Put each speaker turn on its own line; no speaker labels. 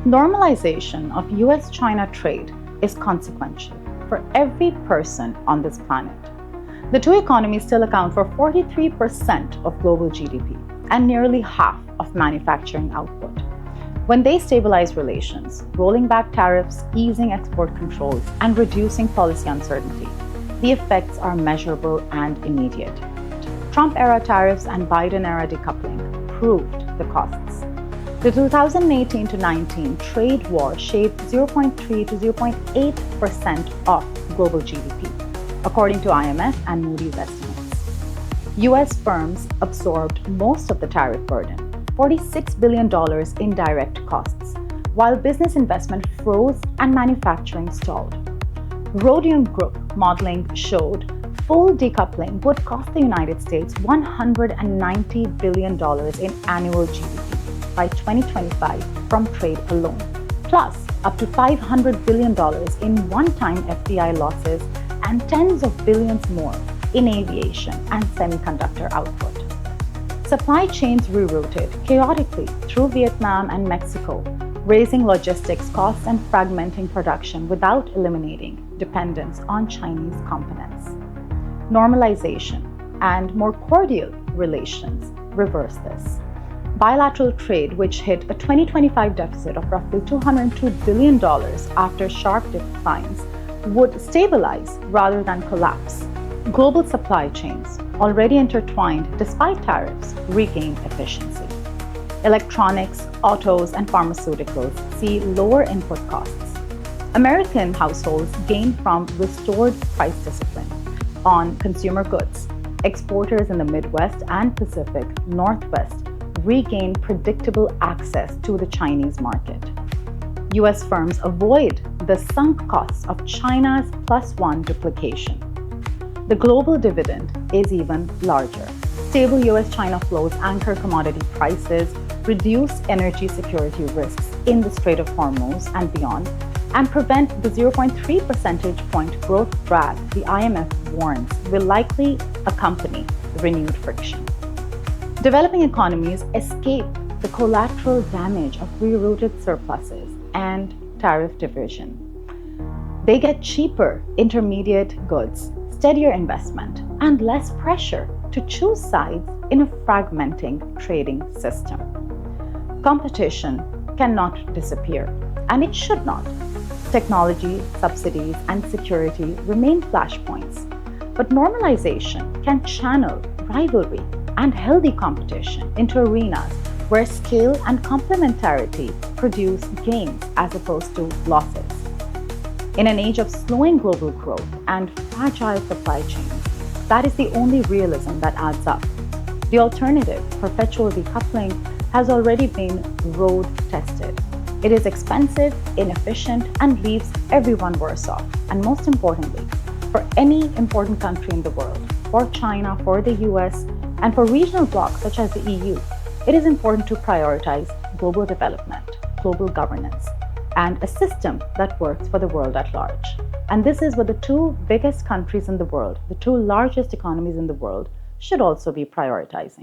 Normalization of U.S. China trade is consequential for every person on this planet. The two economies still account for 43% of global GDP and nearly half of manufacturing output. When they stabilize relations, rolling back tariffs, easing export controls, and reducing policy uncertainty, the effects are measurable and immediate. Trump-era tariffs and Biden-era decoupling proved the costs. The 2018-19 trade war shaved 0.3 to 0.8% of global GDP, according to IMF and Moody's estimates. U.S. firms absorbed most of the tariff burden, $46 billion in direct costs, while business investment froze and manufacturing stalled. Rhodium Group modeling showed full decoupling would cost the United States $190 billion in annual GDP by 2025 from trade alone, plus up to $500 billion in one-time FDI losses and tens of billions more in aviation and semiconductor output. Supply chains rerouted chaotically through Vietnam and Mexico, raising logistics costs and fragmenting production without eliminating dependence on Chinese components. Normalization and more cordial relations reverse this. Bilateral trade, which hit a 2025 deficit of roughly $202 billion after sharp declines, would stabilize rather than collapse. Global supply chains, already intertwined despite tariffs, regain efficiency. Electronics, autos, and pharmaceuticals see lower input costs. American households gain from restored price discipline on consumer goods. Exporters in the Midwest and Pacific Northwest regain predictable access to the Chinese market. U.S. firms avoid the sunk costs of China's +1 duplication. The global dividend is even larger. Stable U.S.-China flows anchor commodity prices, reduce energy security risks in the Strait of Hormuz and beyond, and prevent the 0.3 percentage point growth drag the IMF warns will likely accompany renewed friction. Developing economies escape the collateral damage of rerouted surpluses and tariff diversion. They get cheaper intermediate goods, steadier investment, and less pressure to choose sides in a fragmenting trading system. Competition cannot disappear, and it should not. Technology, subsidies, and security remain flashpoints, but normalization can channel rivalry and healthy competition into arenas where scale and complementarity produce gains as opposed to losses. In an age of slowing global growth and fragile supply chains, that is the only realism that adds up. The alternative, perpetual decoupling, has already been road tested. It is expensive, inefficient, and leaves everyone worse off. And most importantly, for any important country in the world, for China, for the US, and for regional blocs such as the EU, it is important to prioritize global development, global governance, and a system that works for the world at large. And this is what the two biggest countries in the world, the two largest economies in the world, should also be prioritizing.